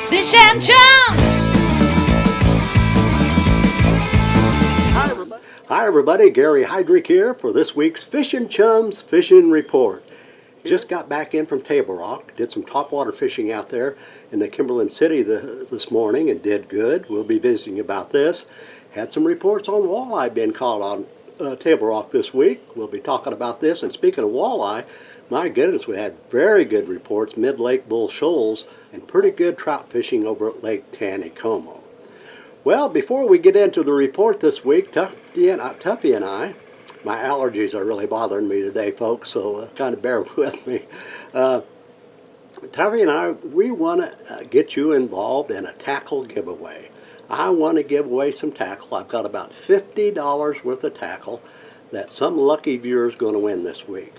Fish and Chums! Hi everybody, Gary Heydrich here for this week's Fish and Chums Fishing Report. Just got back in from Table Rock, did some topwater fishing out there in the Kimberlin City this morning and did good. We'll be visiting about this. Had some reports on walleye being caught on Table Rock this week. We'll be talking about this. And speaking of walleye, my goodness, we had very good reports, mid-lake Bull Shoals, and pretty good trout fishing over at Lake Taneycomo. Well, before we get into the report this week, Tuffy and I, my allergies are really bothering me today, folks, so kind of bear with me. Tuffy and I, we want to get you involved in a tackle giveaway. I want to give away some tackle. I've got about $50 worth of tackle that some lucky viewer is going to win this week.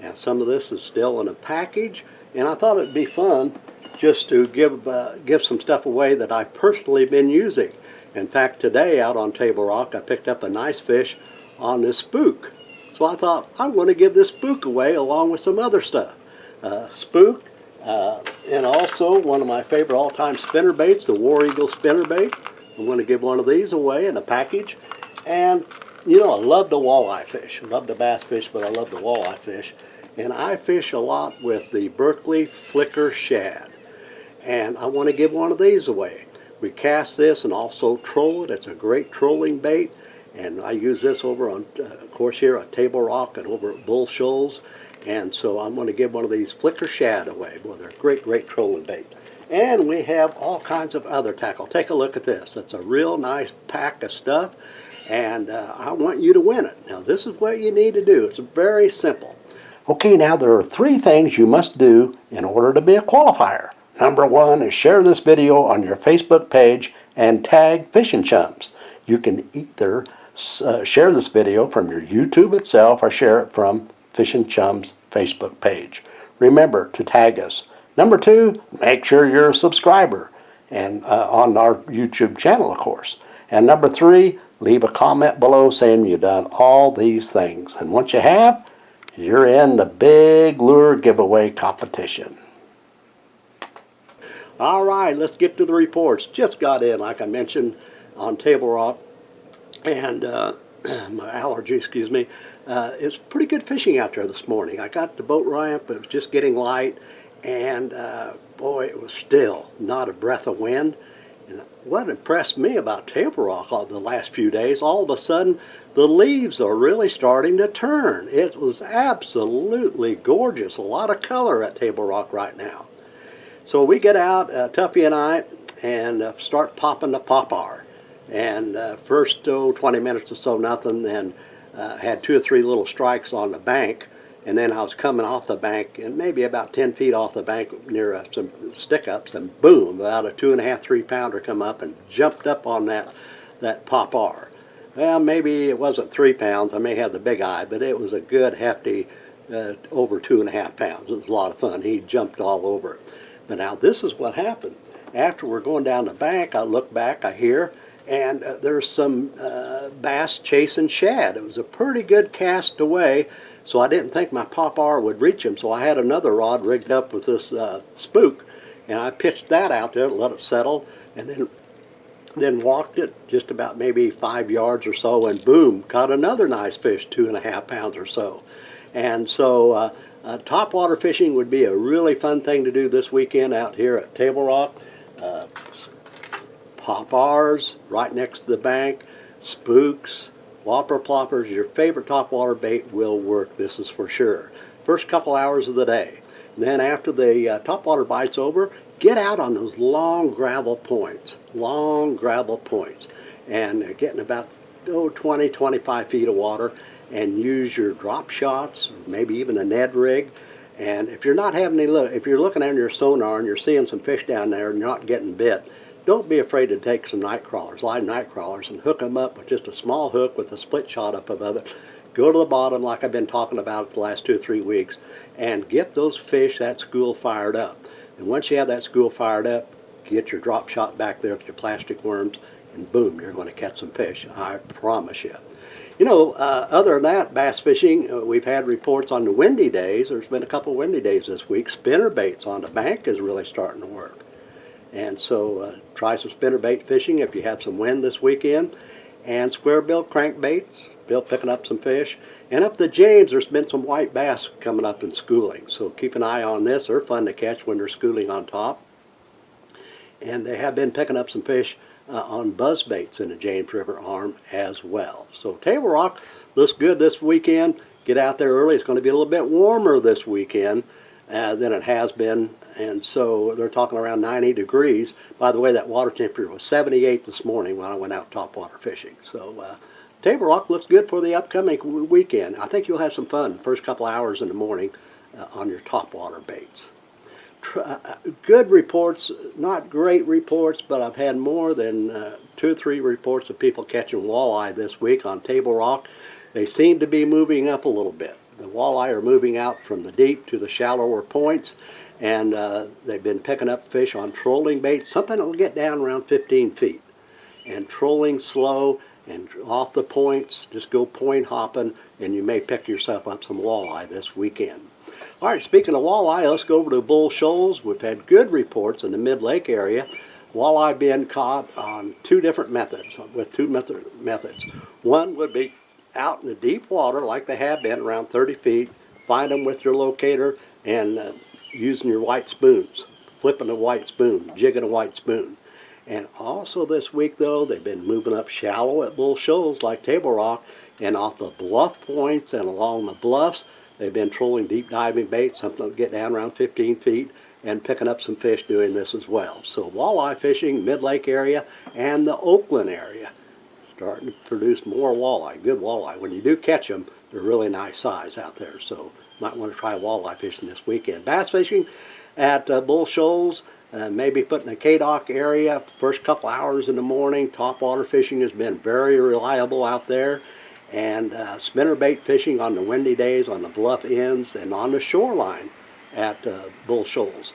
Now, some of this is still in a package, and I thought it'd be fun just to give some stuff away that I've personally been using. In fact, today out on Table Rock, I picked up a nice fish on this spook. So I thought, I'm going to give this spook away along with some other stuff. Spook, and also one of my favorite all-time spinner baits, the War Eagle spinner bait. I'm going to give one of these away in a package. And, you know, I love the walleye fish. I love the bass fish, but I love the walleye fish. And I fish a lot with the Berkeley Flicker Shad. And I want to give one of these away. We cast this and also troll it. It's a great trolling bait. And I use this over on, of course, here at Table Rock and over at Bull Shoals. And so I'm going to give one of these Flicker Shad away. Well, they're great trolling bait. And we have all kinds of other tackle. Take a look at this. It's a real nice pack of stuff. And I want you to win it. Now, this is what you need to do. It's very simple. Okay, now there are 3 things you must do in order to be a qualifier. Number 1 is share this video on your Facebook page and tag Fishing Chums. You can either share this video from your YouTube itself or share it from Fishing Chums Facebook page. Remember to tag us. Number 2, make sure you're a subscriber and on our YouTube channel, of course. And number 3, leave a comment below saying you've done all these things. And once you have, you're in the big lure giveaway competition. All right, let's get to the reports. Just got in, like I mentioned, on Table Rock, and my allergy, excuse me. It's pretty good fishing out there this morning. I got the boat ramp, it was just getting light, and boy, it was still not a breath of wind. And what impressed me about Table Rock the last few days, all of a sudden, the leaves are really starting to turn. It was absolutely gorgeous. A lot of color at Table Rock right now. So we get out, Tuffy and I, and start popping the popar. And first 20 minutes or so, nothing. Then had 2 or 3 little strikes on the bank. And then I was coming off the bank, and maybe about 10 feet off the bank near some stick-ups, and boom, about a 2.5, 3 pounder come up and jumped up on that popar. Well, maybe it wasn't 3 pounds. I may have the big eye, but it was a good hefty, over 2.5 pounds. It was a lot of fun. He jumped all over it. But now this is what happened. After we're going down the bank, I look back, I hear, and there's some bass chasing shad. It was a pretty good cast away, so I didn't think my popar would reach him. So I had another rod rigged up with this spook, and I pitched that out there, let it settle, and then walked it just about maybe 5 yards or so, and boom, caught another nice fish, 2.5 pounds or so. And so topwater fishing would be a really fun thing to do this weekend out here at Table Rock. Popars right next to the bank, spooks, whopper ploppers, your favorite topwater bait will work, this is for sure. First couple hours of the day. And then after the topwater bite's over, get out on those long gravel points, and getting about 20, 25 feet of water, and use your drop shots, maybe even a Ned rig. And if you're not having any look, if you're looking at your sonar and you're seeing some fish down there and you're not getting bit, don't be afraid to take some night crawlers, live night crawlers, and hook them up with just a small hook with a split shot up above it. Go to the bottom like I've been talking about the last 2 or 3 weeks, and get those fish, that school, fired up. And once you have that school fired up, get your drop shot back there with your plastic worms, and boom, you're going to catch some fish, I promise you. You know, other than that, bass fishing, we've had reports on the windy days. There's been a couple windy days this week. Spinner baits on the bank is really starting to work. And so try some spinnerbait fishing if you have some wind this weekend. And square bill crankbaits, still picking up some fish. And up the James, there's been some white bass coming up in schooling. So keep an eye on this. They're fun to catch when they're schooling on top. And they have been picking up some fish on buzz baits in the James River Arm as well. So Table Rock looks good this weekend. Get out there early. It's going to be a little bit warmer this weekend than it has been. And so they're talking around 90 degrees. By the way, that water temperature was 78 this morning when I went out topwater fishing. So Table Rock looks good for the upcoming weekend. I think you'll have some fun the first couple hours in the morning on your topwater baits. Good reports, not great reports, but I've had more than 2 or 3 reports of people catching walleye this week on Table Rock. They seem to be moving up a little bit. The walleye are moving out from the deep to the shallower points, and they've been picking up fish on trolling bait, something that will get down around 15 feet. And trolling slow and off the points, just go point hopping, and you may pick yourself up some walleye this weekend. All right, speaking of walleye, let's go over to Bull Shoals. We've had good reports in the mid-lake area. Walleye being caught on 2 different methods, with 2 methods. One would be out in the deep water, like they have been, around 30 feet. Find them with your locator and using your white spoons, flipping a white spoon, jigging a white spoon. And also this week, though, they've been moving up shallow at Bull Shoals, like Table Rock, and off the bluff points and along the bluffs. They've been trolling deep diving bait, something to get down around 15 feet, and picking up some fish doing this as well. So walleye fishing, mid-lake area, and the Oakland area, starting to produce more walleye, good walleye. When you do catch them, they're really nice size out there. So might want to try walleye fishing this weekend. Bass fishing at Bull Shoals, maybe put in the K-Dock area, first couple hours in the morning. Topwater fishing has been very reliable out there. And spinnerbait fishing on the windy days on the bluff ends and on the shoreline at Bull Shoals,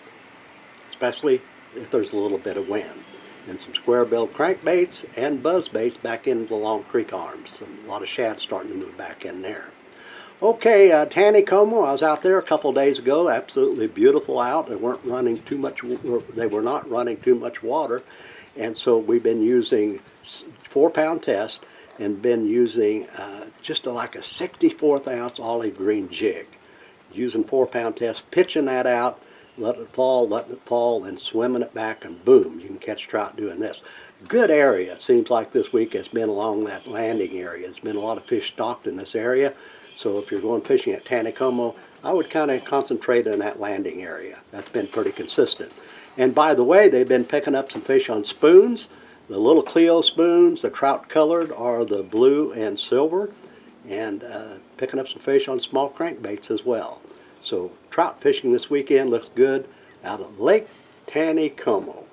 especially if there's a little bit of wind. And some square-billed crankbaits and buzz baits back into the Long Creek Arms. A lot of shad starting to move back in there. Okay, Taneycomo, I was out there a couple days ago. Absolutely beautiful out. They weren't running too much. They were not running too much water, and so we've been using 4-pound test and been using just like a 64th ounce olive green jig. Using 4-pound test, pitching that out, letting it fall, and swimming it back, and boom, you can catch trout doing this. Good area. It seems like this week has been along that landing area. There's been a lot of fish stocked in this area. So if you're going fishing at Taneycomo, I would kind of concentrate on that landing area. That's been pretty consistent. And by the way, they've been picking up some fish on spoons. The little Cleo spoons, the trout colored, are the blue and silver, and picking up some fish on small crankbaits as well. So trout fishing this weekend looks good out of Lake Taneycomo.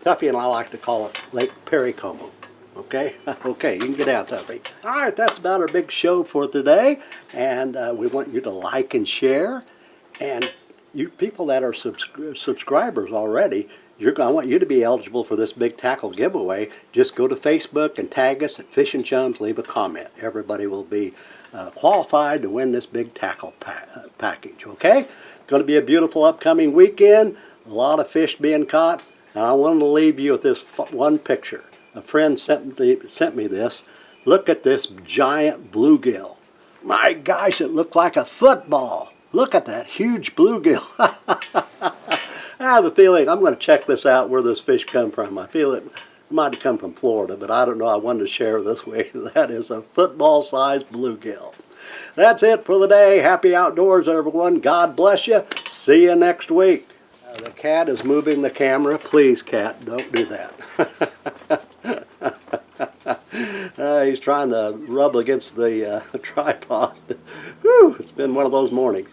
Tuffy and I like to call it Lake Perrycomo. Okay? Okay, you can get out, Tuffy. All right, that's about our big show for today, and we want you to like and share. And you people that are subscribers already, I want you to be eligible for this big tackle giveaway. Just go to Facebook and tag us at Fish and Chums. Leave a comment. Everybody will be qualified to win this big tackle package. Okay? Going to be a beautiful upcoming weekend. A lot of fish being caught. And I want to leave you with this one picture. A friend sent me this. Look at this giant bluegill. My gosh, it looked like a football. Look at that huge bluegill. I have a feeling I'm going to check this out, where this fish come from. I feel it might have come from Florida, but I don't know. I wanted to share this with you. That is a football-sized bluegill. That's it for the day. Happy outdoors, everyone. God bless you. See you next week. The cat is moving the camera. Please, cat, don't do that. He's trying to rub against the tripod. Whew, it's been one of those mornings.